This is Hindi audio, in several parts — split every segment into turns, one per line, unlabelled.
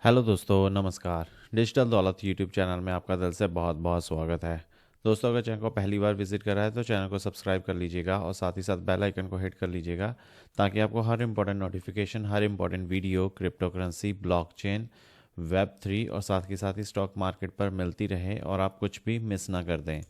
हेलो दोस्तों, नमस्कार। डिजिटल दौलत यूट्यूब चैनल में आपका दिल से बहुत बहुत स्वागत है। दोस्तों, अगर चैनल को पहली बार विजिट करा है तो चैनल को सब्सक्राइब कर लीजिएगा और साथ ही साथ बेल आइकन को हिट कर लीजिएगा ताकि आपको हर इंपॉर्टेंट नोटिफिकेशन, हर important video, crypto currency, blockchain, web 3 और साथ ही स्टॉक मार्केट पर मिलती रहे और आप कुछ भी मिस ना कर दें।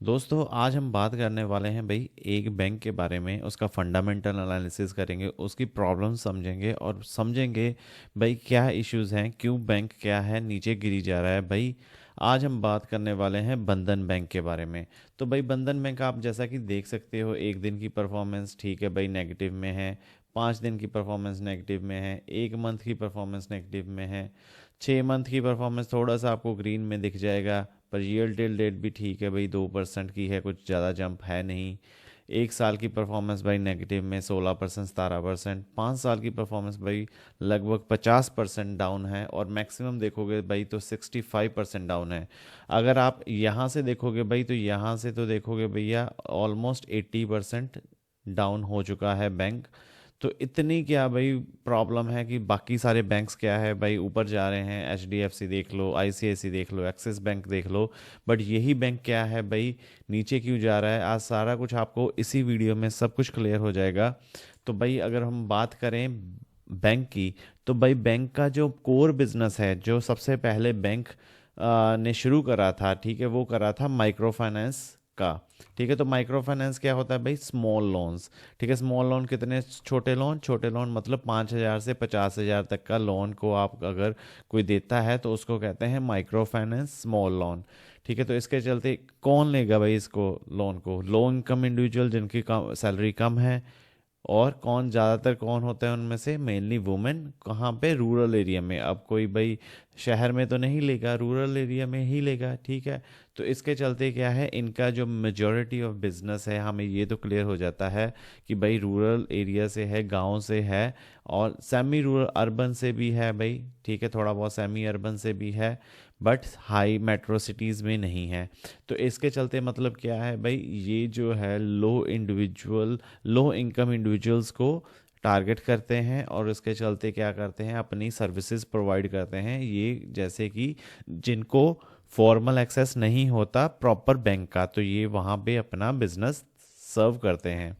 दोस्तों, आज हम बात करने वाले हैं भाई एक बैंक के बारे में। उसका फंडामेंटल एनालिसिस करेंगे, उसकी प्रॉब्लम समझेंगे और समझेंगे भाई क्या इश्यूज़ हैं, क्यों बैंक क्या है नीचे गिरी जा रहा है। भाई आज हम बात करने वाले हैं बंधन बैंक के बारे में। तो भाई बंधन बैंक आप जैसा कि देख सकते हो, एक दिन की परफॉर्मेंस ठीक है भाई, नेगेटिव में है। 5 दिन की परफॉर्मेंस नेगेटिव में है। 1 मंथ की परफॉर्मेंस नेगेटिव में है। 6 मंथ की परफॉर्मेंस थोड़ा सा आपको ग्रीन में दिख जाएगा, पर ईयर टिल डेट भी ठीक है भाई, 2% की है, कुछ ज़्यादा जंप है नहीं। 1 साल की परफॉर्मेंस भाई नेगेटिव में 16%, 17%। 5 साल की परफॉर्मेंस भाई लगभग 50% डाउन है और मैक्सिमम देखोगे भाई तो 65% डाउन है। अगर आप यहाँ से देखोगे भाई तो यहाँ से तो देखोगे भैया ऑलमोस्ट 80% डाउन हो चुका है बैंक। तो इतनी क्या भाई प्रॉब्लम है कि बाकी सारे बैंक्स क्या है भाई ऊपर जा रहे हैं। HDFC देख लो, ICICI देख लो, एक्सिस बैंक देख लो, बट यही बैंक क्या है भाई नीचे क्यों जा रहा है। आज सारा कुछ आपको इसी वीडियो में सब कुछ क्लियर हो जाएगा। तो भाई अगर हम बात करें बैंक की, तो भाई बैंक का जो कोर बिजनेस है, जो सबसे पहले बैंक ने शुरू करा था, ठीक है, वो करा था माइक्रो फाइनेंस का। ठीक है, तो माइक्रो फाइनेंस क्या होता है भाई? Small loans. ठीक है, स्मॉल लोन कितने? छोटे लोन। छोटे लोन मतलब 5,000 से 50,000 तक का लोन को आप अगर कोई देता है तो उसको कहते हैं माइक्रो फाइनेंस, स्मॉल लोन। ठीक है, तो इसके चलते कौन लेगा भाई इसको, लोन को? लो इनकम इंडिविजुअल जिनकी सैलरी कम है। और कौन ज़्यादातर कौन होता है उनमें से? Mainly women. कहाँ पे? रूरल एरिया में। अब कोई भाई शहर में तो नहीं लेगा, रूरल एरिया में ही लेगा। ठीक है, तो इसके चलते क्या है, इनका जो मेजॉरिटी ऑफ बिजनेस है, हमें ये तो क्लियर हो जाता है कि भाई रूरल एरिया से है, गांव से है और सेमी रूरल अर्बन से भी है भाई। ठीक है, थोड़ा बहुत सेमी अर्बन से भी है, बट हाई मेट्रो सिटीज़ में नहीं है। तो इसके चलते मतलब क्या है भाई, ये जो है लो इनकम इंडिविजुअल्स को टारगेट करते हैं और इसके चलते क्या करते हैं, अपनी सर्विसेज प्रोवाइड करते हैं। ये जैसे कि जिनको फॉर्मल एक्सेस नहीं होता प्रॉपर बैंक का, तो ये वहाँ पे अपना बिजनेस सर्व करते हैं।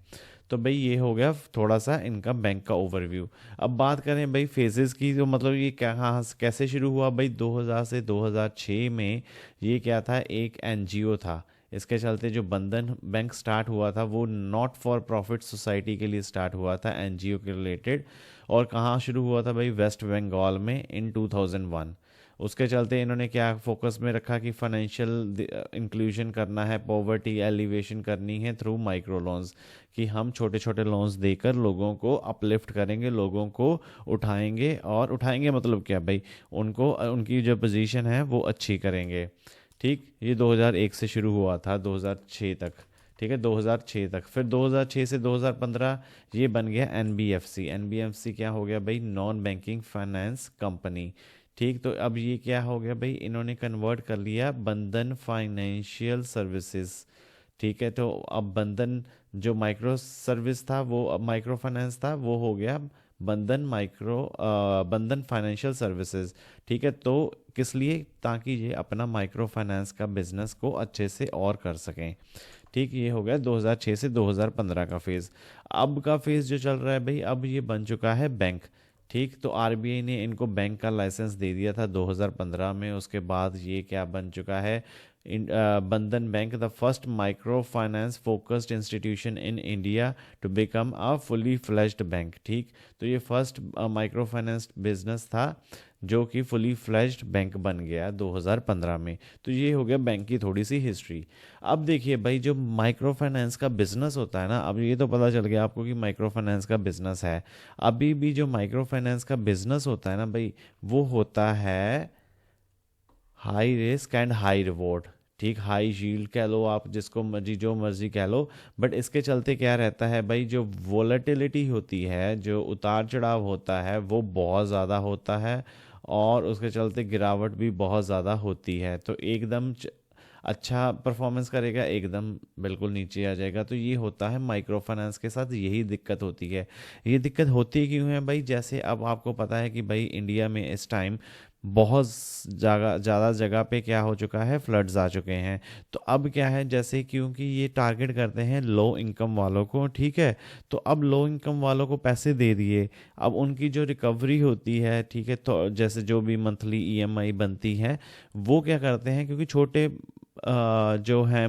तो भाई ये हो गया थोड़ा सा इनका बैंक का ओवरव्यू। अब बात करें भाई फेजेस की, तो मतलब ये क्या, कहाँ कैसे शुरू हुआ भाई? 2000 से 2006 में ये क्या था, एक NGO था। इसके चलते जो बंधन बैंक स्टार्ट हुआ था वो नॉट फॉर प्रॉफिट सोसाइटी के लिए स्टार्ट हुआ था, NGO के रिलेटेड। और कहाँ शुरू हुआ था भाई? वेस्ट बंगाल में इन 2001। उसके चलते इन्होंने क्या फोकस में रखा कि फाइनेंशियल इंक्लूजन करना है, पॉवर्टी एलिवेशन करनी है थ्रू माइक्रो लोन्स, कि हम छोटे छोटे लोन्स देकर लोगों को अपलिफ्ट करेंगे, लोगों को उठाएंगे। और उठाएंगे मतलब क्या भाई? उनको उनकी जो पोजीशन है वो अच्छी करेंगे। ठीक, ये 2001 से शुरू हुआ था 2006 तक। ठीक है, 2006 तक। फिर 2006 से 2015 ये बन गया NBFC। NBFC क्या हो गया भाई? Non banking finance company. ठीक, तो अब ये क्या हो गया भाई, इन्होंने कन्वर्ट कर लिया बंधन फाइनेंशियल सर्विसेज। ठीक है, तो अब बंधन जो माइक्रो सर्विस था, वो अब माइक्रो फाइनेंस था, वो हो गया बंधन फाइनेंशियल सर्विसेज। ठीक है, तो किस लिए? ताकि ये अपना माइक्रो फाइनेंस का बिजनेस को अच्छे से और कर सकें। ठीक, ये हो गया 2006 से 2015 का फेज़। अब का फेज़ जो चल रहा है भाई, अब ये बन चुका है बैंक। ठीक, तो RBI ने इनको बैंक का लाइसेंस दे दिया था 2015 में। उसके बाद ये क्या बन चुका है? Bandhan bank, the first micro finance focused institution in India to become a fully fledged bank. ठीक, तो ये फर्स्ट माइक्रो फाइनेंस बिजनेस था जो कि फुली फ्लेज्ड बैंक बन गया 2015 में। तो ये हो गया बैंक की थोड़ी सी हिस्ट्री। अब देखिए भाई, जो माइक्रो फाइनेंस का बिजनेस होता है ना, अब ये तो पता चल गया आपको कि माइक्रो फाइनेंस का बिजनेस है। अभी भी जो माइक्रो फाइनेंस का बिजनेस होता है ना भाई, वो होता है high risk and high reward. ठीक, हाई शील्ड कह लो आप, जिसको मर्जी जो मर्जी कह लो, बट इसके चलते क्या रहता है भाई, जो वोलेटिलिटी होती है, जो उतार चढ़ाव होता है, वो बहुत ज़्यादा होता है और उसके चलते गिरावट भी बहुत ज़्यादा होती है। तो एकदम अच्छा परफॉर्मेंस करेगा एकदम बिल्कुल नीचे आ जाएगा। तो ये होता है माइक्रो फाइनेंस के साथ, यही दिक्कत होती है। ये दिक्कत होती क्यों है भाई? जैसे अब आपको पता है कि भाई इंडिया में इस टाइम बहुत जगह, ज़्यादा जगह पे क्या हो चुका है, फ्लड्स आ चुके हैं। तो अब क्या है, जैसे क्योंकि ये टारगेट करते हैं लो इनकम वालों को, ठीक है, तो अब लो इनकम वालों को पैसे दे दिए। अब उनकी जो रिकवरी होती है, ठीक है, तो जैसे जो भी मंथली ईएमआई बनती है, वो क्या करते हैं, क्योंकि छोटे जो हैं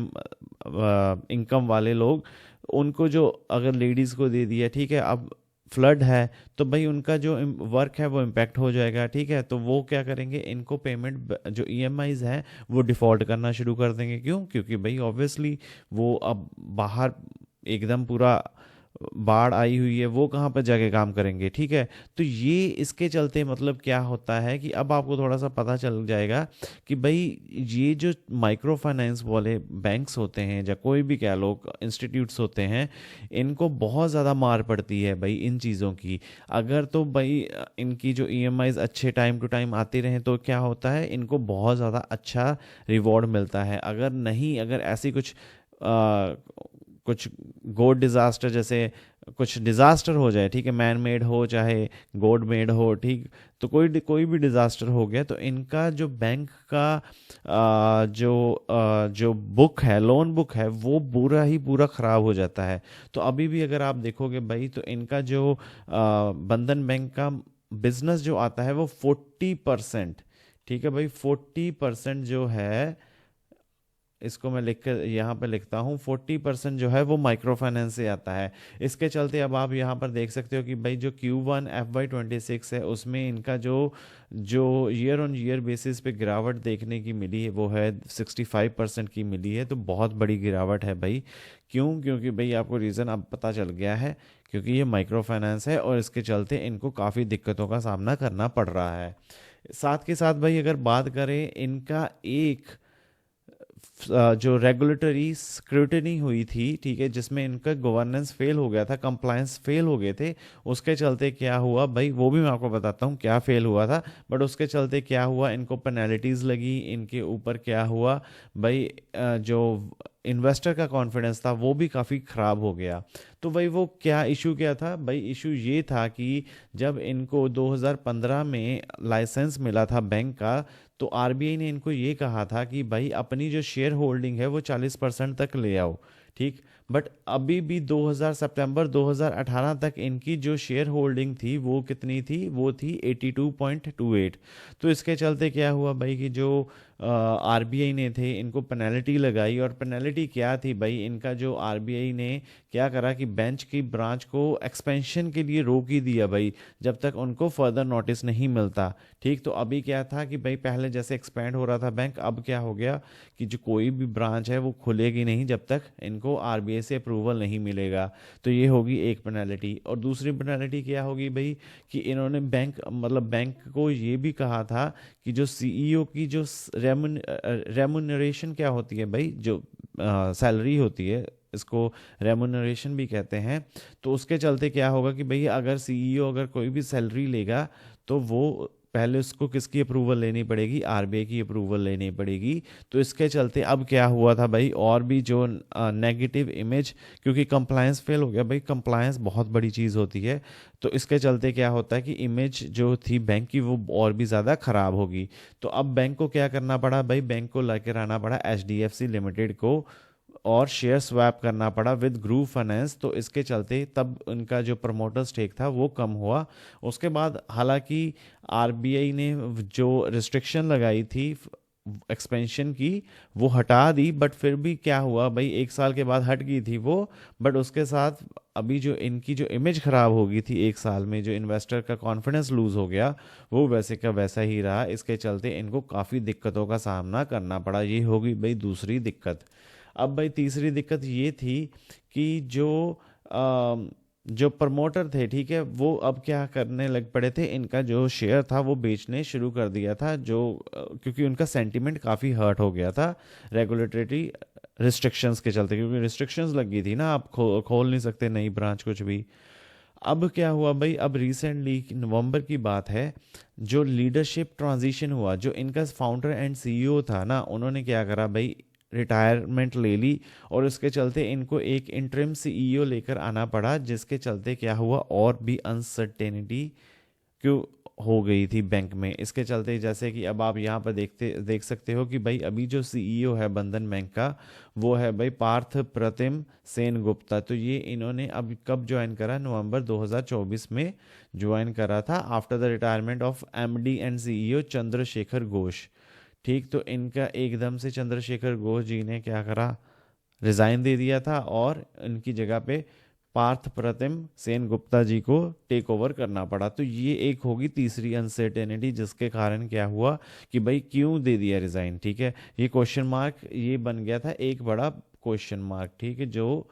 इनकम वाले लोग, उनको जो अगर लेडीज़ को दे दिया, ठीक है, अब फ्लड है तो भाई उनका जो वर्क है वो इम्पैक्ट हो जाएगा, ठीक है, तो वो क्या करेंगे, इनको पेमेंट जो ईएमआईज हैं वो डिफ़ॉल्ट करना शुरू कर देंगे। क्यों? क्योंकि भाई ऑब्वियसली वो अब बाहर एकदम पूरा बाढ़ आई हुई है, वो कहाँ पर जाके काम करेंगे, ठीक है। तो ये इसके चलते मतलब क्या होता है कि अब आपको थोड़ा सा पता चल जाएगा कि भाई ये जो माइक्रो फाइनेंस वाले बैंक्स होते हैं या कोई भी कह लो इंस्टीट्यूट्स होते हैं, इनको बहुत ज़्यादा मार पड़ती है भाई इन चीज़ों की। अगर तो भाई इनकी जो ईएमआईज अच्छे टाइम टू टाइम आते रहें तो क्या होता है, इनको बहुत ज़्यादा अच्छा रिवॉर्ड मिलता है। अगर नहीं, अगर ऐसी कुछ गॉड डिज़ास्टर, जैसे कुछ डिज़ास्टर हो जाए, ठीक है, मैन मेड हो चाहे गॉड मेड हो, ठीक, तो कोई भी डिज़ास्टर हो गया तो इनका जो बैंक का जो बुक है, लोन बुक है, वो पूरा ही पूरा ख़राब हो जाता है। तो अभी भी अगर आप देखोगे भाई, तो इनका जो बंधन बैंक का बिजनेस जो आता है वो 40%, ठीक है भाई, 40% जो है, इसको मैं लिख कर यहाँ पे लिखता हूँ, 40% जो है वो माइक्रो फाइनेंस से आता है। इसके चलते अब आप यहाँ पर देख सकते हो कि भाई जो Q1 FY26 है, उसमें इनका जो जो ईयर ऑन ईयर बेसिस पे गिरावट देखने की मिली है वो है 65% की मिली है। तो बहुत बड़ी गिरावट है भाई। क्यों? क्योंकि भाई आपको रीज़न अब पता चल गया है, क्योंकि ये माइक्रो फाइनेंस है और इसके चलते इनको काफ़ी दिक्कतों का सामना करना पड़ रहा है। साथ के साथ भाई अगर बात करें इनका एक जो रेगुलेटरी स्क्रूटनी हुई थी, ठीक है, जिसमें इनका गवर्नेंस फेल हो गया था, कंप्लायंस फेल हो गए थे, उसके चलते क्या हुआ भाई, वो भी मैं आपको बताता हूँ क्या फेल हुआ था। बट उसके चलते क्या हुआ, इनको पेनल्टीज लगी, इनके ऊपर क्या हुआ भाई, जो इन्वेस्टर का कॉन्फिडेंस था वो भी काफ़ी ख़राब हो गया। तो भाई वो क्या इशू क्या था भाई, इशू ये था कि जब इनको 2015 में लाइसेंस मिला था बैंक का, तो आरबीआई ने इनको ये कहा था कि भाई अपनी जो शेयर होल्डिंग है वो 40% तक ले आओ, ठीक। बट अभी भी 2000 सितंबर 2018 तक इनकी जो शेयर होल्डिंग थी वो कितनी थी, वो थी 82.28। तो इसके चलते क्या हुआ भाई कि जो आरबीआई ने थे इनको पेनल्टी लगाई। और पेनल्टी क्या थी भाई, इनका जो आरबीआई ने क्या करा कि बेंच की ब्रांच को एक्सपेंशन के लिए रोक ही दिया भाई, जब तक उनको फर्दर नोटिस नहीं मिलता, ठीक। तो अभी क्या था कि भाई पहले जैसे एक्सपेंड हो रहा था बैंक, अब क्या हो गया कि जो कोई भी ब्रांच है वो खुलेगी नहीं जब तक इनको आरबीआई से अप्रूवल नहीं मिलेगा। तो ये होगी एक पेनल्टी। और दूसरी पेनल्टी क्या होगी भाई कि इन्होंने बैंक को ये भी कहा था कि जो सीईओ की जो रेमुनरेशन क्या होती है भाई, जो सैलरी होती है, इसको रेमुनरेशन भी कहते हैं। तो उसके चलते क्या होगा कि भाई अगर सीईओ अगर कोई भी सैलरी लेगा तो वो पहले उसको किसकी अप्रूवल लेनी पड़ेगी, आरबीआई की अप्रूवल लेनी पड़ेगी। तो इसके चलते अब क्या हुआ था भाई, और भी जो नेगेटिव इमेज, क्योंकि कंप्लायंस फेल हो गया भाई, कंप्लायंस बहुत बड़ी चीज़ होती है। तो इसके चलते क्या होता है कि इमेज जो थी बैंक की वो और भी ज़्यादा ख़राब होगी। तो अब बैंक को क्या करना पड़ा भाई, बैंक को लेकर आना पड़ा एचडीएफसी लिमिटेड को और शेयर स्वैप करना पड़ा विद ग्रुप फाइनेंस। तो इसके चलते तब उनका जो प्रमोटर स्टेक था वो कम हुआ। उसके बाद हालांकि आरबीआई ने जो रिस्ट्रिक्शन लगाई थी एक्सपेंशन की वो हटा दी, बट फिर भी क्या हुआ भाई, 1 साल के बाद हट गई थी वो। बट उसके साथ अभी जो इनकी जो इमेज खराब हो गई थी 1 साल में, जो इन्वेस्टर का कॉन्फिडेंस लूज हो गया, वो वैसे का वैसा ही रहा। इसके चलते इनको काफ़ी दिक्कतों का सामना करना पड़ा। ये होगी भाई दूसरी दिक्कत। अब भाई तीसरी दिक्कत ये थी कि जो प्रमोटर थे, ठीक है, वो अब क्या करने लग पड़े थे, इनका जो शेयर था वो बेचने शुरू कर दिया था, जो क्योंकि उनका सेंटीमेंट काफ़ी हर्ट हो गया था रेगुलेटरी रिस्ट्रिक्शंस के चलते, क्योंकि रिस्ट्रिक्शंस लग गई थी ना, आप खोल नहीं सकते नई ब्रांच कुछ भी। अब क्या हुआ भाई, अब रिसेंटली नवंबर की बात है, जो लीडरशिप ट्रांजिशन हुआ, जो इनका फाउंडर एंड सीईओ था ना, उन्होंने क्या करा भाई, रिटायरमेंट ले ली और उसके चलते इनको एक इंटरिम सीईओ लेकर आना पड़ा, जिसके चलते क्या हुआ और भी अनसर्टेनिटी क्यों हो गई थी बैंक में। इसके चलते जैसे कि अब आप यहाँ पर देख सकते हो कि भाई अभी जो सीईओ है बंधन बैंक का वो है भाई पार्थ प्रतिम सेन गुप्ता। तो ये इन्होंने अब कब ज्वाइन करा, नवंबर 2024 में ज्वाइन करा था, after the retirement of MD and CEO Chandrashekhar Ghosh. ठीक, तो इनका एकदम से चंद्रशेखर घोष जी ने क्या करा, रिजाइन दे दिया था और इनकी जगह पे पार्थ प्रतिम सेन गुप्ता जी को टेक ओवर करना पड़ा। तो ये एक होगी तीसरी अनसर्टेनिटी जिसके कारण क्या हुआ कि भाई क्यों दे दिया रिजाइन। ठीक है, ये क्वेश्चन मार्क ये बन गया था एक बड़ा क्वेश्चन मार्क, ठीक है, जो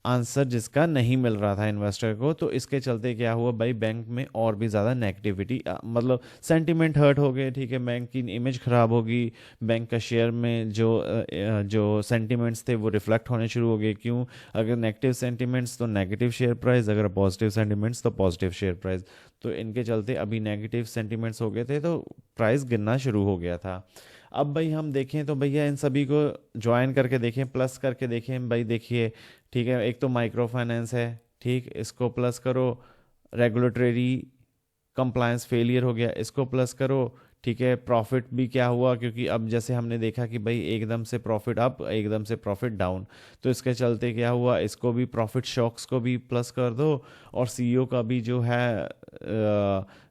आंसर जिसका नहीं मिल रहा था इन्वेस्टर को। तो इसके चलते क्या हुआ भाई, बैंक में और भी ज़्यादा नेगेटिविटी, मतलब सेंटिमेंट हर्ट हो गए। ठीक है, बैंक की इमेज खराब होगी, बैंक का शेयर में जो सेंटिमेंट्स थे वो रिफ्लेक्ट होने शुरू हो गए। क्यों, अगर नेगेटिव सेंटिमेंट्स तो नेगेटिव शेयर प्राइस, अगर पॉजिटिव सेंटिमेंट्स तो पॉजिटिव शेयर प्राइस। तो इनके चलते अभी नेगेटिव सेंटिमेंट्स हो गए थे तो प्राइस गिरना शुरू हो गया था। अब भाई हम देखें तो भैया इन सभी को ज्वाइन करके देखें, प्लस करके देखें भाई। देखिए, ठीक है, एक तो माइक्रो फाइनेंस है, ठीक, इसको प्लस करो, रेगुलेटरी कंप्लायंस फेलियर हो गया, इसको प्लस करो। ठीक है, प्रॉफिट भी क्या हुआ, क्योंकि अब जैसे हमने देखा कि भाई एकदम से प्रॉफिट अप एकदम से प्रॉफिट डाउन, तो इसके चलते क्या हुआ, इसको भी प्रॉफिट शॉक्स को भी प्लस कर दो और सीईओ का भी जो है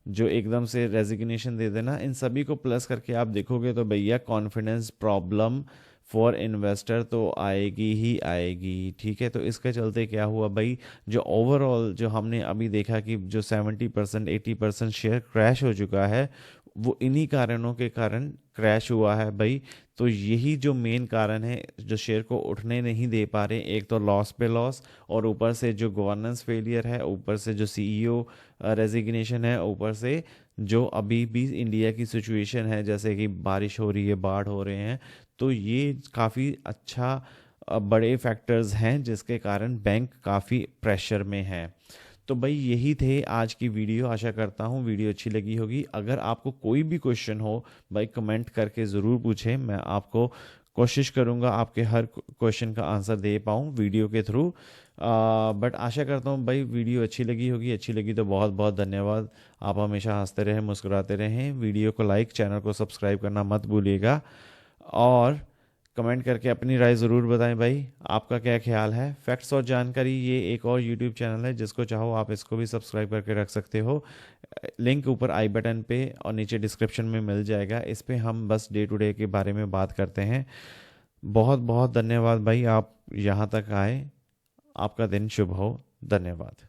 जो एकदम से रेजिग्नेशन दे देना, इन सभी को प्लस करके आप देखोगे तो भैया कॉन्फिडेंस प्रॉब्लम फॉर इन्वेस्टर तो आएगी ही आएगी। ठीक है, तो इसके चलते क्या हुआ भाई, जो ओवरऑल जो हमने अभी देखा कि जो 70% 80% शेयर क्रैश हो चुका है, वो इन्हीं कारणों के कारण क्रैश हुआ है भाई। तो यही जो मेन कारण है जो शेयर को उठने नहीं दे पा रहे, एक तो लॉस पे लॉस और ऊपर से जो गवर्नेंस फेलियर है, ऊपर से जो सीईओ रेजिग्नेशन है, ऊपर से जो अभी भी इंडिया की सिचुएशन है, जैसे कि बारिश हो रही है, बाढ़ हो रहे हैं। तो ये काफ़ी अच्छा बड़े फैक्टर्स हैं जिसके कारण बैंक काफ़ी प्रेशर में है। तो भाई यही थे आज की वीडियो, आशा करता हूँ वीडियो अच्छी लगी होगी। अगर आपको कोई भी क्वेश्चन हो भाई कमेंट करके ज़रूर पूछें, मैं आपको कोशिश करूँगा आपके हर क्वेश्चन का आंसर दे पाऊँ वीडियो के थ्रू। बट आशा करता हूँ भाई वीडियो अच्छी लगी होगी, अच्छी लगी तो बहुत बहुत धन्यवाद। आप हमेशा हंसते रहें, मुस्कुराते रहें, वीडियो को लाइक, चैनल को सब्सक्राइब करना मत भूलिएगा और कमेंट करके अपनी राय ज़रूर बताएं भाई, आपका क्या ख्याल है। फैक्ट्स और जानकारी ये एक और यूट्यूब चैनल है, जिसको चाहो आप इसको भी सब्सक्राइब करके रख सकते हो। लिंक ऊपर आई बटन पे और नीचे डिस्क्रिप्शन में मिल जाएगा। इस पे हम बस डे टू डे के बारे में बात करते हैं। बहुत बहुत धन्यवाद भाई, आप यहाँ तक आए, आपका दिन शुभ हो, धन्यवाद।